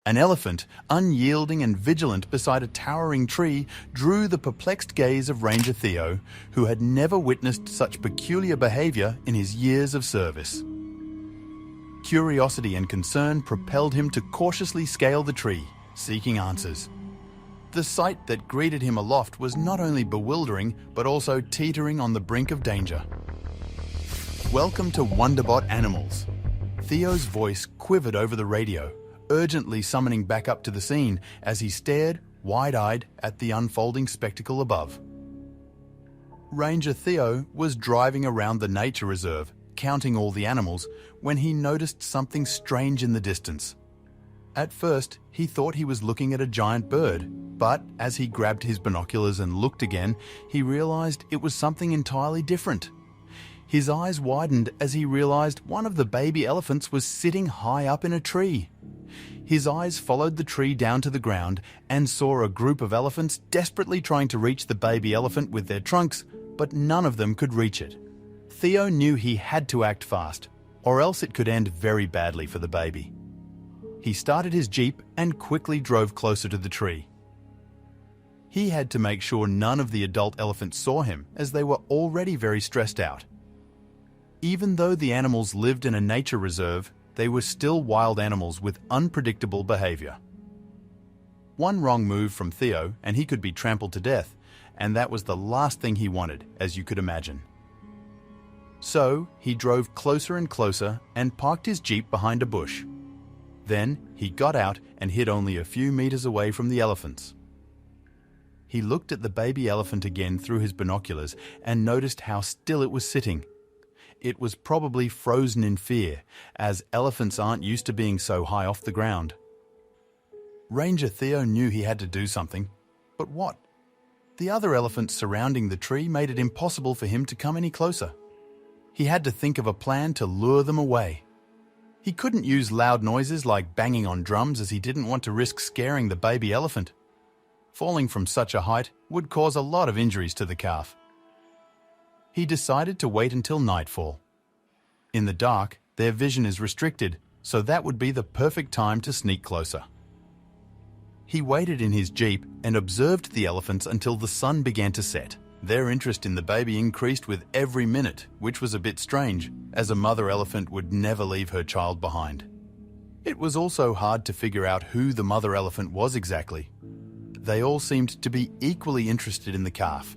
An elephant, unyielding and vigilant beside a towering tree, drew the perplexed gaze of Ranger Theo, who had never witnessed such peculiar behavior in his years of service. Curiosity and concern propelled him to cautiously scale the tree, seeking answers. The sight that greeted him aloft was not only bewildering, but also teetering on the brink of danger. "Welcome to Wonderbot Animals." Theo's voice quivered over the radio, urgently summoning back up to the scene as he stared, wide-eyed, at the unfolding spectacle above. Ranger Theo was driving around the nature reserve, counting all the animals, when he noticed something strange in the distance. At first, he thought he was looking at a giant bird, but as he grabbed his binoculars and looked again, he realized it was something entirely different. His eyes widened as he realized one of the baby elephants was sitting high up in a tree. His eyes followed the tree down to the ground and saw a group of elephants desperately trying to reach the baby elephant with their trunks, but none of them could reach it. Theo knew he had to act fast, or else it could end very badly for the baby. He started his jeep and quickly drove closer to the tree. He had to make sure none of the adult elephants saw him, as they were already very stressed out. Even though the animals lived in a nature reserve, they were still wild animals with unpredictable behavior. One wrong move from Theo and he could be trampled to death, and that was the last thing he wanted, as you could imagine. So he drove closer and closer and parked his jeep behind a bush. Then he got out and hid only a few meters away from the elephants. He looked at the baby elephant again through his binoculars and noticed how still it was sitting. It was probably frozen in fear, as elephants aren't used to being so high off the ground. Ranger Theo knew he had to do something, but what? The other elephants surrounding the tree made it impossible for him to come any closer. He had to think of a plan to lure them away. He couldn't use loud noises like banging on drums, as he didn't want to risk scaring the baby elephant. Falling from such a height would cause a lot of injuries to the calf. He decided to wait until nightfall. In the dark, their vision is restricted, so that would be the perfect time to sneak closer. He waited in his jeep and observed the elephants until the sun began to set. Their interest in the baby increased with every minute, which was a bit strange, as a mother elephant would never leave her child behind. It was also hard to figure out who the mother elephant was exactly. They all seemed to be equally interested in the calf.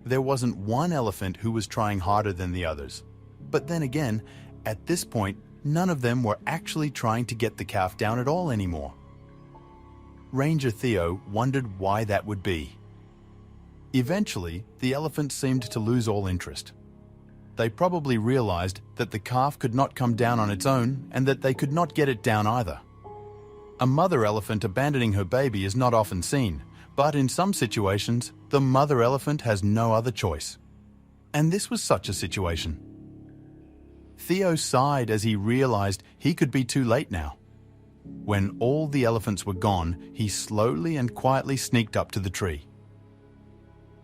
There wasn't one elephant who was trying harder than the others. But then again, at this point, none of them were actually trying to get the calf down at all anymore. Ranger Theo wondered why that would be. Eventually, the elephants seemed to lose all interest. They probably realized that the calf could not come down on its own and that they could not get it down either. A mother elephant abandoning her baby is not often seen, but in some situations, the mother elephant has no other choice. And this was such a situation. Theo sighed as he realized he could be too late now. When all the elephants were gone, he slowly and quietly sneaked up to the tree.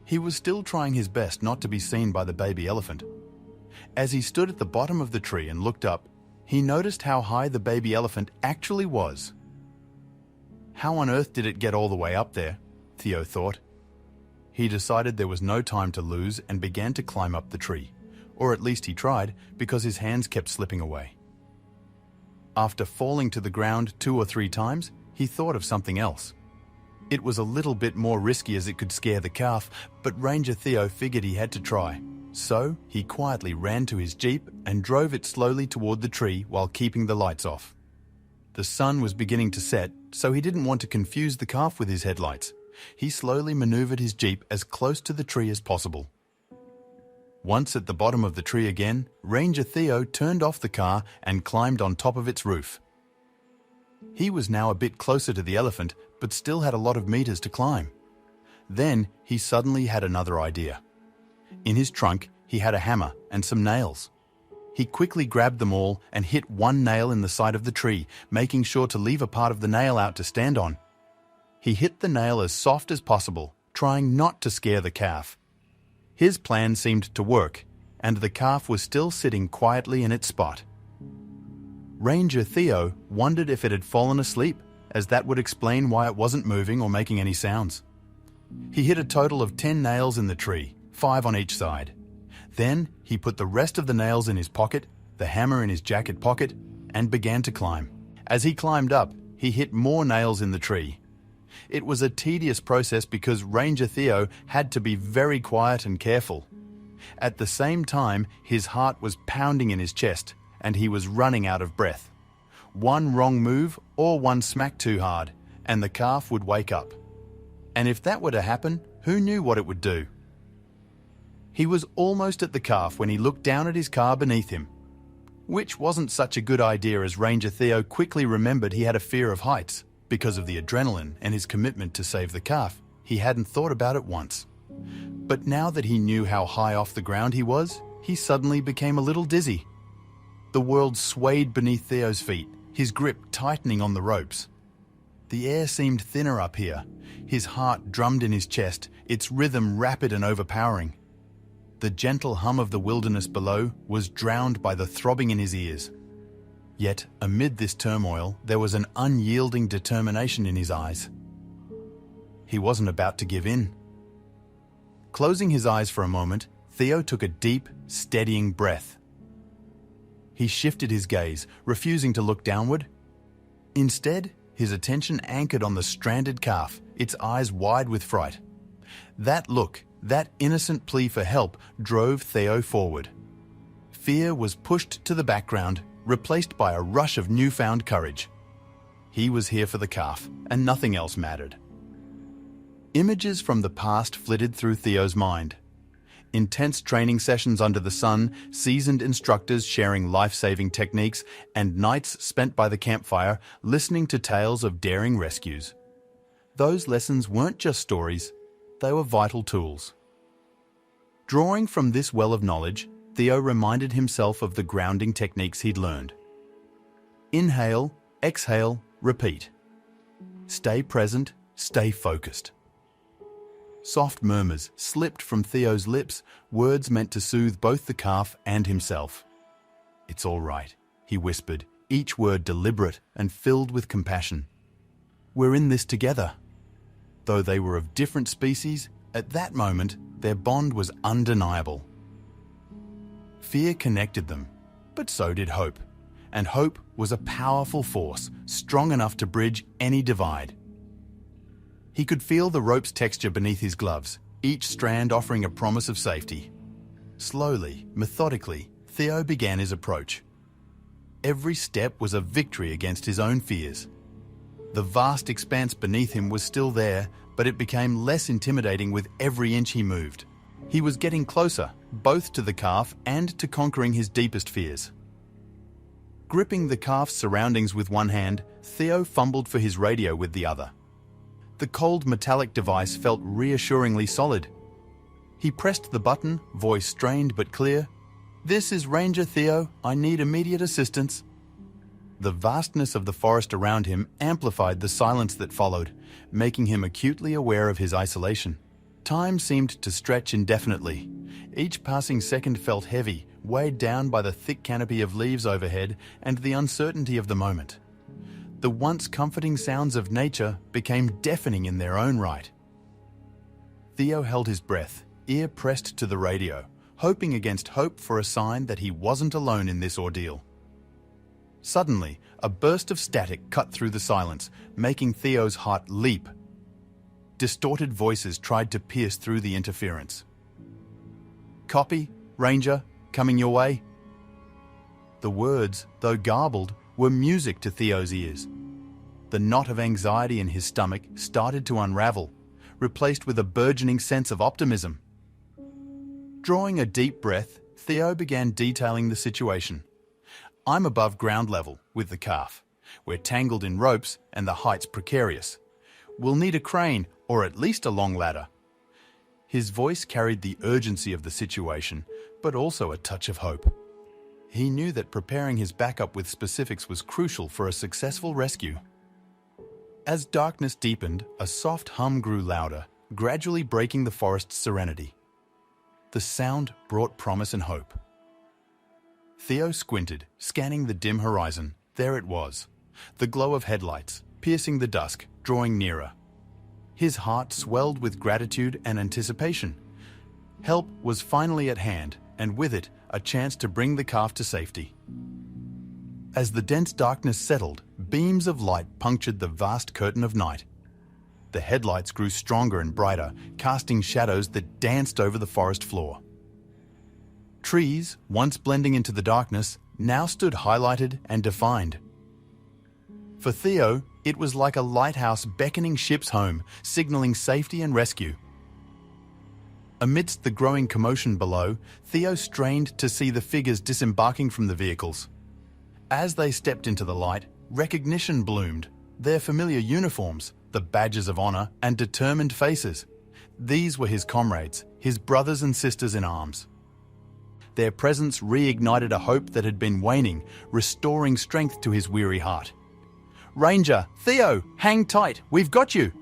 He was still trying his best not to be seen by the baby elephant. As he stood at the bottom of the tree and looked up, he noticed how high the baby elephant actually was. How on earth did it get all the way up there? Theo thought. He decided there was no time to lose and began to climb up the tree, or at least he tried, because his hands kept slipping away. After falling to the ground 2 or 3 times, he thought of something else. It was a little bit more risky as it could scare the calf, but Ranger Theo figured he had to try. So he quietly ran to his jeep and drove it slowly toward the tree while keeping the lights off. The sun was beginning to set, so he didn't want to confuse the calf with his headlights. He slowly maneuvered his jeep as close to the tree as possible. Once at the bottom of the tree again, Ranger Theo turned off the car and climbed on top of its roof. He was now a bit closer to the elephant, but still had a lot of meters to climb. Then he suddenly had another idea. In his trunk, he had a hammer and some nails. He quickly grabbed them all and hit one nail in the side of the tree, making sure to leave a part of the nail out to stand on. He hit the nail as soft as possible, trying not to scare the calf. His plan seemed to work, and the calf was still sitting quietly in its spot. Ranger Theo wondered if it had fallen asleep, as that would explain why it wasn't moving or making any sounds. He hit a total of 10 nails in the tree, 5 on each side. Then he put the rest of the nails in his pocket, the hammer in his jacket pocket, and began to climb. As he climbed up, he hit more nails in the tree. It was a tedious process because Ranger Theo had to be very quiet and careful. At the same time, his heart was pounding in his chest, and he was running out of breath. One wrong move or one smack too hard, and the calf would wake up. And if that were to happen, who knew what it would do? He was almost at the calf when he looked down at his car beneath him, which wasn't such a good idea as Ranger Theo quickly remembered he had a fear of heights. Because of the adrenaline and his commitment to save the calf, he hadn't thought about it once. But now that he knew how high off the ground he was, he suddenly became a little dizzy. The world swayed beneath Theo's feet, his grip tightening on the ropes. The air seemed thinner up here. His heart drummed in his chest, its rhythm rapid and overpowering. The gentle hum of the wilderness below was drowned by the throbbing in his ears. Yet, amid this turmoil, there was an unyielding determination in his eyes. He wasn't about to give in. Closing his eyes for a moment, Theo took a deep, steadying breath. He shifted his gaze, refusing to look downward. Instead, his attention anchored on the stranded calf, its eyes wide with fright. That look, that innocent plea for help, drove Theo forward. Fear was pushed to the background, replaced by a rush of newfound courage. He was here for the calf, and nothing else mattered. Images from the past flitted through Theo's mind. Intense training sessions under the sun, seasoned instructors sharing life-saving techniques, and nights spent by the campfire listening to tales of daring rescues. Those lessons weren't just stories, they were vital tools. Drawing from this well of knowledge, Theo reminded himself of the grounding techniques he'd learned. Inhale, exhale, repeat. Stay present, stay focused. Soft murmurs slipped from Theo's lips, words meant to soothe both the calf and himself. "It's all right," he whispered, each word deliberate and filled with compassion. "We're in this together." Though they were of different species, at that moment, their bond was undeniable. Fear connected them, but so did hope. And hope was a powerful force, strong enough to bridge any divide. He could feel the rope's texture beneath his gloves, each strand offering a promise of safety. Slowly, methodically, Theo began his approach. Every step was a victory against his own fears. The vast expanse beneath him was still there, but it became less intimidating with every inch he moved. He was getting closer, both to the calf and to conquering his deepest fears. Gripping the calf's surroundings with one hand, Theo fumbled for his radio with the other. The cold metallic device felt reassuringly solid. He pressed the button, voice strained but clear. "This is Ranger Theo. I need immediate assistance." The vastness of the forest around him amplified the silence that followed, making him acutely aware of his isolation. Time seemed to stretch indefinitely. Each passing second felt heavy, weighed down by the thick canopy of leaves overhead and the uncertainty of the moment. The once comforting sounds of nature became deafening in their own right. Theo held his breath, ear pressed to the radio, hoping against hope for a sign that he wasn't alone in this ordeal. Suddenly, a burst of static cut through the silence, making Theo's heart leap. Distorted voices tried to pierce through the interference. "Copy, Ranger, coming your way." The words, though garbled, were music to Theo's ears. The knot of anxiety in his stomach started to unravel, replaced with a burgeoning sense of optimism. Drawing a deep breath, Theo began detailing the situation. "I'm above ground level with the calf. We're tangled in ropes and the height's precarious. We'll need a crane or at least a long ladder." His voice carried the urgency of the situation, but also a touch of hope. He knew that preparing his backup with specifics was crucial for a successful rescue. As darkness deepened, a soft hum grew louder, gradually breaking the forest's serenity. The sound brought promise and hope. Theo squinted, scanning the dim horizon. There it was, the glow of headlights, piercing the dusk, drawing nearer. His heart swelled with gratitude and anticipation. Help was finally at hand, and with it, a chance to bring the calf to safety. As the dense darkness settled, beams of light punctured the vast curtain of night. The headlights grew stronger and brighter, casting shadows that danced over the forest floor. Trees, once blending into the darkness, now stood highlighted and defined. For Theo, it was like a lighthouse beckoning ships home, signaling safety and rescue. Amidst the growing commotion below, Theo strained to see the figures disembarking from the vehicles. As they stepped into the light, recognition bloomed. Their familiar uniforms, the badges of honor, and determined faces. These were his comrades, his brothers and sisters in arms. Their presence reignited a hope that had been waning, restoring strength to his weary heart. "Ranger, Theo, hang tight, we've got you!"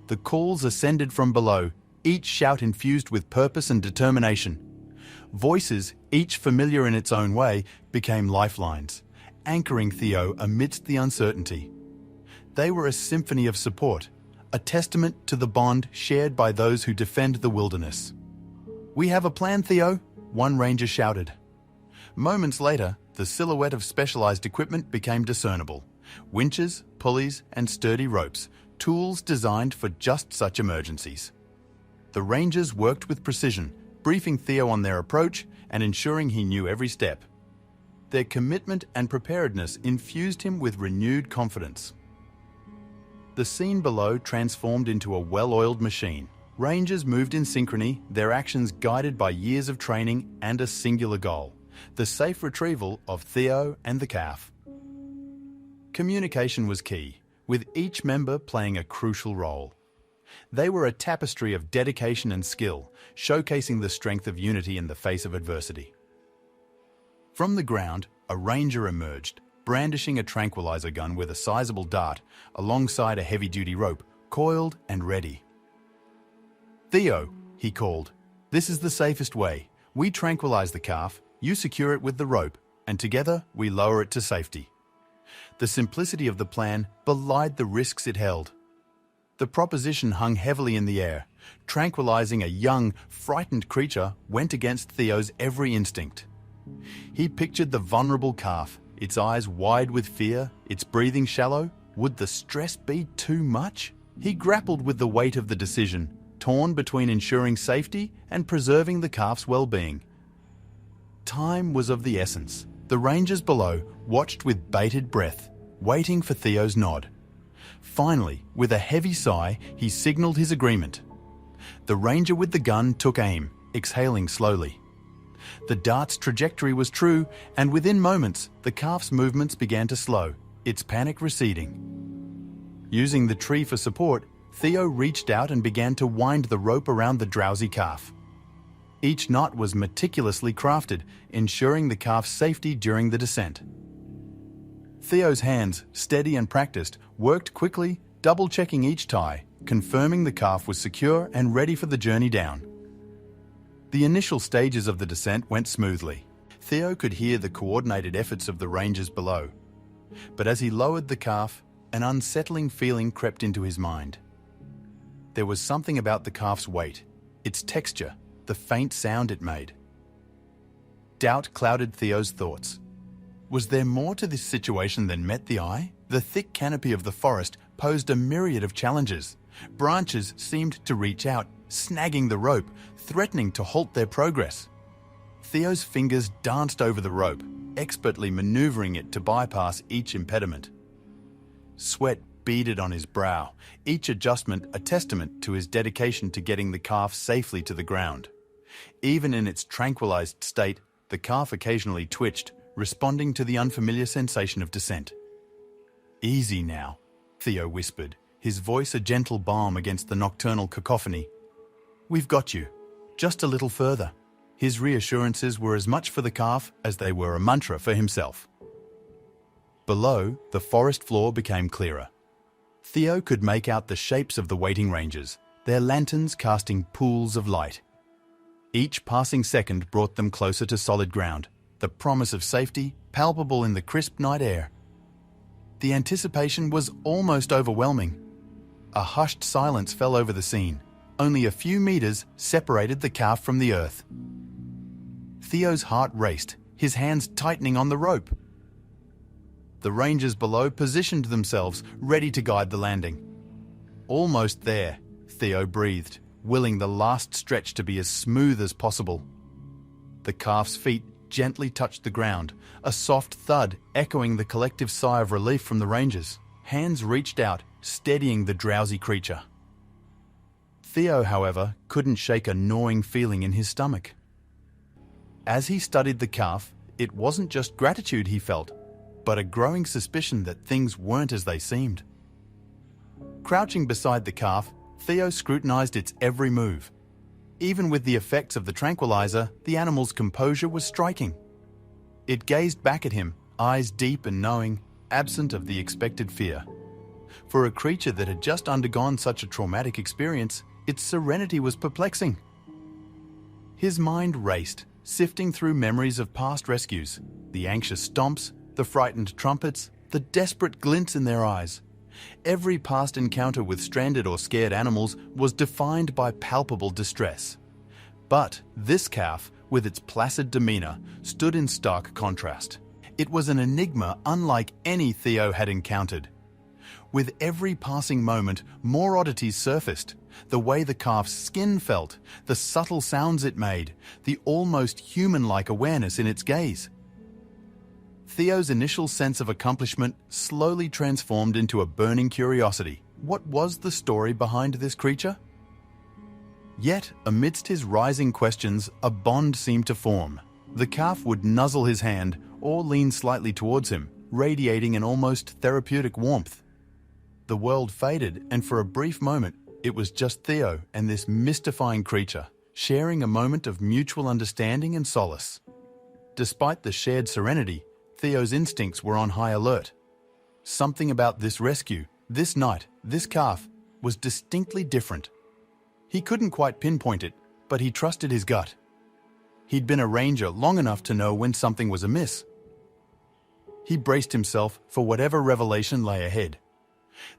The calls ascended from below, each shout infused with purpose and determination. Voices, each familiar in its own way, became lifelines, anchoring Theo amidst the uncertainty. They were a symphony of support, a testament to the bond shared by those who defend the wilderness. "We have a plan, Theo," one ranger shouted. Moments later, the silhouette of specialized equipment became discernible. Winches, pulleys, and sturdy ropes, tools designed for just such emergencies. The rangers worked with precision, briefing Theo on their approach and ensuring he knew every step. Their commitment and preparedness infused him with renewed confidence. The scene below transformed into a well-oiled machine. Rangers moved in synchrony, their actions guided by years of training and a singular goal: the safe retrieval of Theo and the calf. Communication was key, with each member playing a crucial role. They were a tapestry of dedication and skill, showcasing the strength of unity in the face of adversity. From the ground, a ranger emerged, brandishing a tranquilizer gun with a sizable dart alongside a heavy-duty rope, coiled and ready. "Theo," he called, "this is the safest way. We tranquilize the calf, you secure it with the rope, and together we lower it to safety." The simplicity of the plan belied the risks it held. The proposition hung heavily in the air. Tranquilizing a young, frightened creature went against Theo's every instinct. He pictured the vulnerable calf, its eyes wide with fear, its breathing shallow. Would the stress be too much? He grappled with the weight of the decision, torn between ensuring safety and preserving the calf's well-being. Time was of the essence. The rangers below watched with bated breath, waiting for Theo's nod. Finally, with a heavy sigh, he signaled his agreement. The ranger with the gun took aim, exhaling slowly. The dart's trajectory was true, and within moments, the calf's movements began to slow, its panic receding. Using the tree for support, Theo reached out and began to wind the rope around the drowsy calf. Each knot was meticulously crafted, ensuring the calf's safety during the descent. Theo's hands, steady and practiced, worked quickly, double-checking each tie, confirming the calf was secure and ready for the journey down. The initial stages of the descent went smoothly. Theo could hear the coordinated efforts of the rangers below. But as he lowered the calf, an unsettling feeling crept into his mind. There was something about the calf's weight, its texture, the faint sound it made. Doubt clouded Theo's thoughts. Was there more to this situation than met the eye? The thick canopy of the forest posed a myriad of challenges. Branches seemed to reach out, snagging the rope, threatening to halt their progress. Theo's fingers danced over the rope, expertly maneuvering it to bypass each impediment. Sweat beaded on his brow, each adjustment a testament to his dedication to getting the calf safely to the ground. Even in its tranquilized state, the calf occasionally twitched, responding to the unfamiliar sensation of descent. "Easy now," Theo whispered, his voice a gentle balm against the nocturnal cacophony. "We've got you. Just a little further." His reassurances were as much for the calf as they were a mantra for himself. Below, the forest floor became clearer. Theo could make out the shapes of the waiting rangers, their lanterns casting pools of light. Each passing second brought them closer to solid ground, the promise of safety palpable in the crisp night air. The anticipation was almost overwhelming. A hushed silence fell over the scene. Only a few meters separated the calf from the earth. Theo's heart raced, his hands tightening on the rope. The rangers below positioned themselves, ready to guide the landing. Almost there, Theo breathed, willing the last stretch to be as smooth as possible. The calf's feet gently touched the ground, a soft thud echoing the collective sigh of relief from the rangers. Hands reached out, steadying the drowsy creature. Theo, however, couldn't shake a gnawing feeling in his stomach. As he studied the calf, it wasn't just gratitude he felt, but a growing suspicion that things weren't as they seemed. Crouching beside the calf, Theo scrutinized its every move. Even with the effects of the tranquilizer, the animal's composure was striking. It gazed back at him, eyes deep and knowing, absent of the expected fear. For a creature that had just undergone such a traumatic experience, its serenity was perplexing. His mind raced, sifting through memories of past rescues, the anxious stomps, the frightened trumpets, the desperate glints in their eyes. Every past encounter with stranded or scared animals was defined by palpable distress. But this calf, with its placid demeanor, stood in stark contrast. It was an enigma unlike any Theo had encountered. With every passing moment, more oddities surfaced. The way the calf's skin felt, the subtle sounds it made, the almost human-like awareness in its gaze. Theo's initial sense of accomplishment slowly transformed into a burning curiosity. What was the story behind this creature? Yet, amidst his rising questions, a bond seemed to form. The calf would nuzzle his hand or lean slightly towards him, radiating an almost therapeutic warmth. The world faded, and for a brief moment, it was just Theo and this mystifying creature, sharing a moment of mutual understanding and solace. Despite the shared serenity, Theo's instincts were on high alert. Something about this rescue, this night, this calf, was distinctly different. He couldn't quite pinpoint it, but he trusted his gut. He'd been a ranger long enough to know when something was amiss. He braced himself for whatever revelation lay ahead.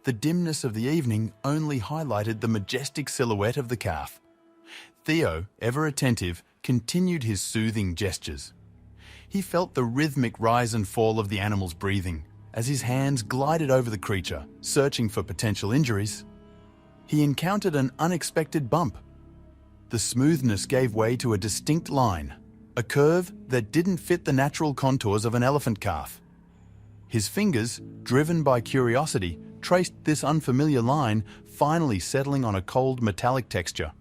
The dimness of the evening only highlighted the majestic silhouette of the calf. Theo, ever attentive, continued his soothing gestures. He felt the rhythmic rise and fall of the animal's breathing as his hands glided over the creature, searching for potential injuries. He encountered an unexpected bump. The smoothness gave way to a distinct line, a curve that didn't fit the natural contours of an elephant calf. His fingers, driven by curiosity, traced this unfamiliar line, finally settling on a cold metallic texture.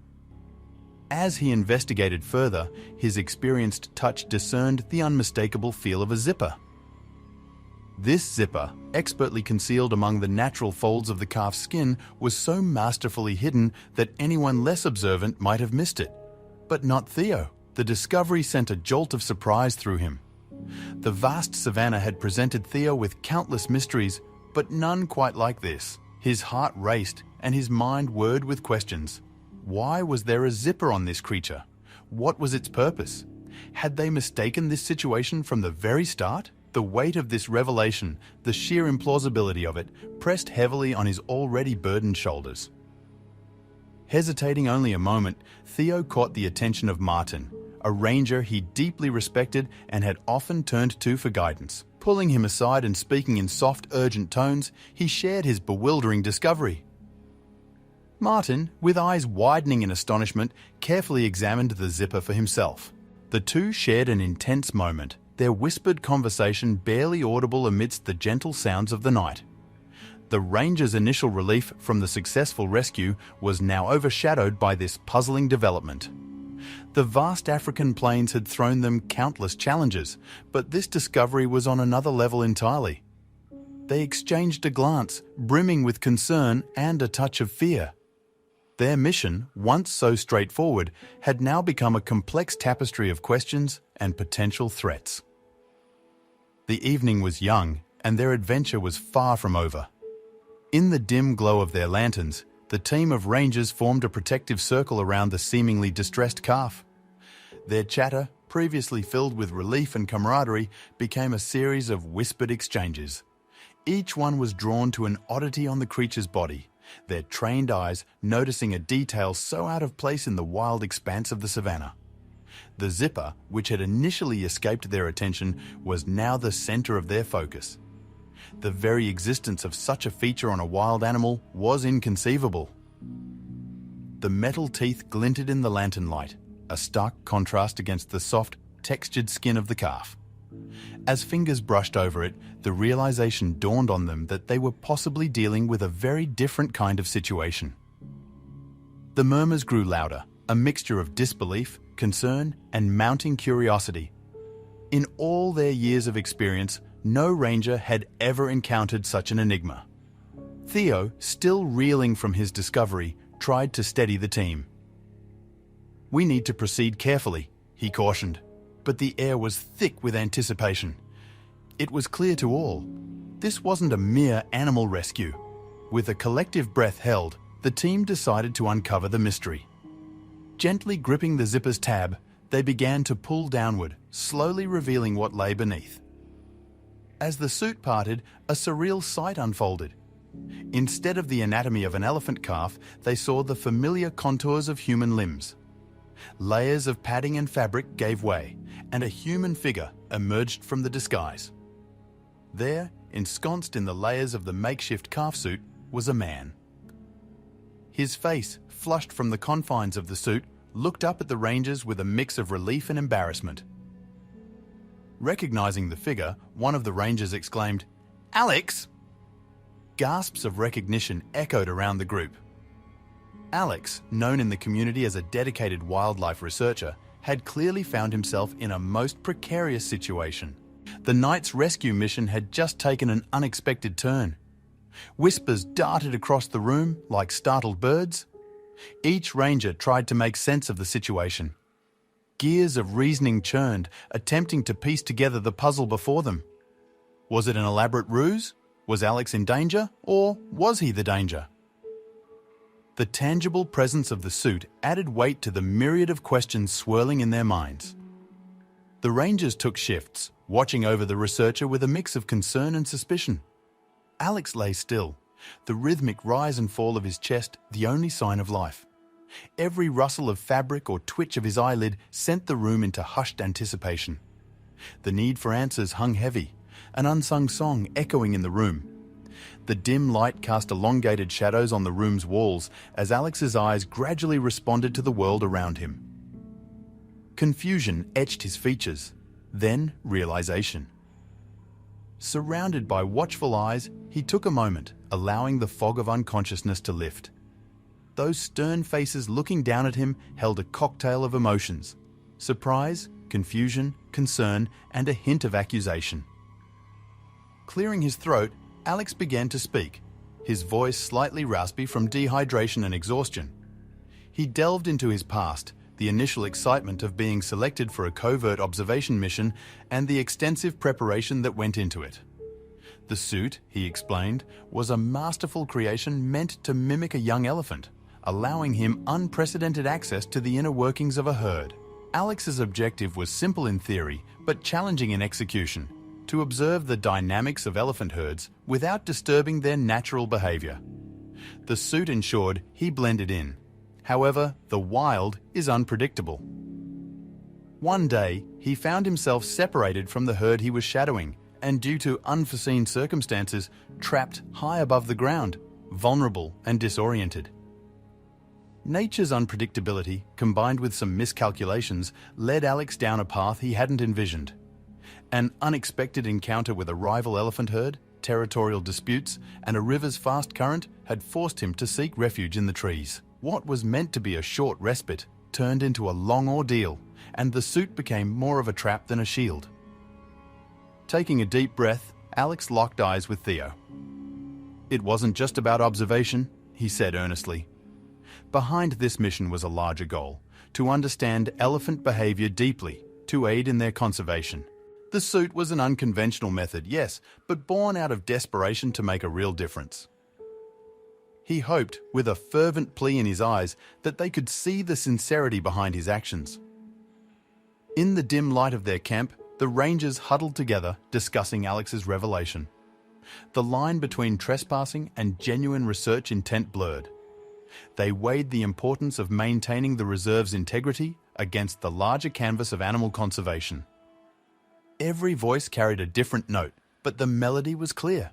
As he investigated further, his experienced touch discerned the unmistakable feel of a zipper. This zipper, expertly concealed among the natural folds of the calf's skin, was so masterfully hidden that anyone less observant might have missed it. But not Theo. The discovery sent a jolt of surprise through him. The vast savanna had presented Theo with countless mysteries, but none quite like this. His heart raced and his mind whirred with questions. Why was there a zipper on this creature? What was its purpose? Had they mistaken this situation from the very start? The weight of this revelation, the sheer implausibility of it, pressed heavily on his already burdened shoulders. Hesitating only a moment, Theo caught the attention of Martin, a ranger he deeply respected and had often turned to for guidance. Pulling him aside and speaking in soft, urgent tones, he shared his bewildering discovery. Martin, with eyes widening in astonishment, carefully examined the zipper for himself. The two shared an intense moment, their whispered conversation barely audible amidst the gentle sounds of the night. The ranger's initial relief from the successful rescue was now overshadowed by this puzzling development. The vast African plains had thrown them countless challenges, but this discovery was on another level entirely. They exchanged a glance, brimming with concern and a touch of fear. Their mission, once so straightforward, had now become a complex tapestry of questions and potential threats. The evening was young, and their adventure was far from over. In the dim glow of their lanterns, the team of rangers formed a protective circle around the seemingly distressed calf. Their chatter, previously filled with relief and camaraderie, became a series of whispered exchanges. Each one was drawn to an oddity on the creature's body, their trained eyes noticing a detail so out of place in the wild expanse of the savannah. The zipper, which had initially escaped their attention, was now the center of their focus. The very existence of such a feature on a wild animal was inconceivable. The metal teeth glinted in the lantern light, a stark contrast against the soft, textured skin of the calf. As fingers brushed over it, the realization dawned on them that they were possibly dealing with a very different kind of situation. The murmurs grew louder, a mixture of disbelief, concern, and mounting curiosity. In all their years of experience, no ranger had ever encountered such an enigma. Theo, still reeling from his discovery, tried to steady the team. "We need to proceed carefully," he cautioned, but the air was thick with anticipation. It was clear to all. This wasn't a mere animal rescue. With a collective breath held, the team decided to uncover the mystery. Gently gripping the zipper's tab, they began to pull downward, slowly revealing what lay beneath. As the suit parted, a surreal sight unfolded. Instead of the anatomy of an elephant calf, they saw the familiar contours of human limbs. Layers of padding and fabric gave way, and a human figure emerged from the disguise. There, ensconced in the layers of the makeshift calf suit, was a man. His face, flushed from the confines of the suit, looked up at the rangers with a mix of relief and embarrassment. Recognizing the figure, one of the rangers exclaimed, "Alex!" Gasps of recognition echoed around the group. Alex, known in the community as a dedicated wildlife researcher, had clearly found himself in a most precarious situation. The night's rescue mission had just taken an unexpected turn. Whispers darted across the room like startled birds. Each ranger tried to make sense of the situation. Gears of reasoning churned, attempting to piece together the puzzle before them. Was it an elaborate ruse? Was Alex in danger, or was he the danger? The tangible presence of the suit added weight to the myriad of questions swirling in their minds. The rangers took shifts, watching over the researcher with a mix of concern and suspicion. Alex lay still, the rhythmic rise and fall of his chest the only sign of life. Every rustle of fabric or twitch of his eyelid sent the room into hushed anticipation. The need for answers hung heavy, an unsung song echoing in the room. The dim light cast elongated shadows on the room's walls as Alex's eyes gradually responded to the world around him. Confusion etched his features, then realization. Surrounded by watchful eyes, he took a moment, allowing the fog of unconsciousness to lift. Those stern faces looking down at him held a cocktail of emotions: surprise, confusion, concern, and a hint of accusation. Clearing his throat, Alex began to speak, his voice slightly raspy from dehydration and exhaustion. He delved into his past, the initial excitement of being selected for a covert observation mission, and the extensive preparation that went into it. The suit, he explained, was a masterful creation meant to mimic a young elephant, allowing him unprecedented access to the inner workings of a herd. Alex's objective was simple in theory, but challenging in execution: to observe the dynamics of elephant herds without disturbing their natural behavior. The suit ensured he blended in. However, the wild is unpredictable. One day, he found himself separated from the herd he was shadowing, and due to unforeseen circumstances, trapped high above the ground, vulnerable and disoriented. Nature's unpredictability, combined with some miscalculations, led Alex down a path he hadn't envisioned. An unexpected encounter with a rival elephant herd, territorial disputes, and a river's fast current had forced him to seek refuge in the trees. What was meant to be a short respite turned into a long ordeal, and the suit became more of a trap than a shield. Taking a deep breath, Alex locked eyes with Theo. "It wasn't just about observation," he said earnestly. Behind this mission was a larger goal: to understand elephant behavior deeply, to aid in their conservation. The suit was an unconventional method, yes, but born out of desperation to make a real difference. He hoped, with a fervent plea in his eyes, that they could see the sincerity behind his actions. In the dim light of their camp, the rangers huddled together, discussing Alex's revelation. The line between trespassing and genuine research intent blurred. They weighed the importance of maintaining the reserve's integrity against the larger canvas of animal conservation. Every voice carried a different note, but the melody was clear.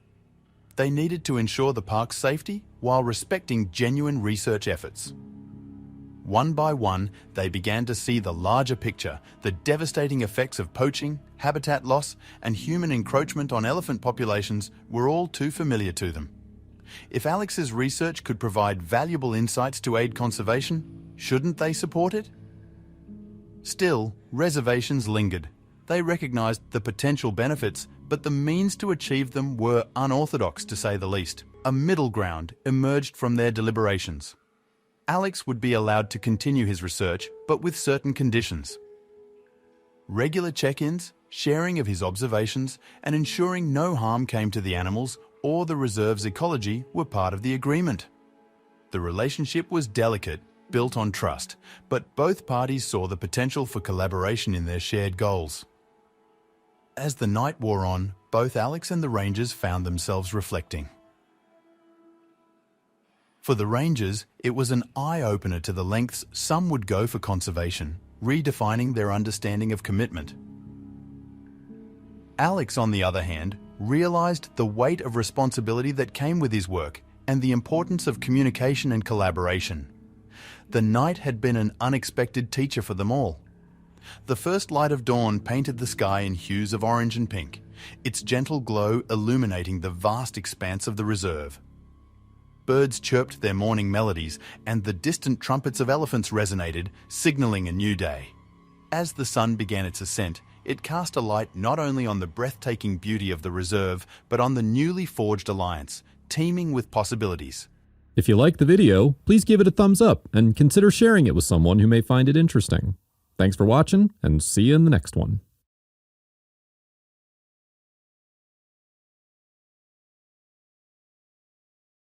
They needed to ensure the park's safety while respecting genuine research efforts. One by one, they began to see the larger picture, the devastating effects of poaching, habitat loss, and human encroachment on elephant populations were all too familiar to them. If Alex's research could provide valuable insights to aid conservation, shouldn't they support it? Still, reservations lingered. They recognized the potential benefits, but the means to achieve them were unorthodox, to say the least. A middle ground emerged from their deliberations. Alex would be allowed to continue his research, but with certain conditions. Regular check-ins, sharing of his observations, and ensuring no harm came to the animals or the reserve's ecology were part of the agreement. The relationship was delicate, built on trust, but both parties saw the potential for collaboration in their shared goals. As the night wore on, both Alex and the Rangers found themselves reflecting. For the Rangers, it was an eye-opener to the lengths some would go for conservation, redefining their understanding of commitment. Alex, on the other hand, realized the weight of responsibility that came with his work and the importance of communication and collaboration. The night had been an unexpected teacher for them all. The first light of dawn painted the sky in hues of orange and pink, its gentle glow illuminating the vast expanse of the reserve. Birds chirped their morning melodies, and the distant trumpets of elephants resonated, signaling a new day. As the sun began its ascent, it cast a light not only on the breathtaking beauty of the reserve, but on the newly forged alliance, teeming with possibilities. If you liked the video, please give it a thumbs up and consider sharing it with someone who may find it interesting. Thanks for watching, and see you in the next one.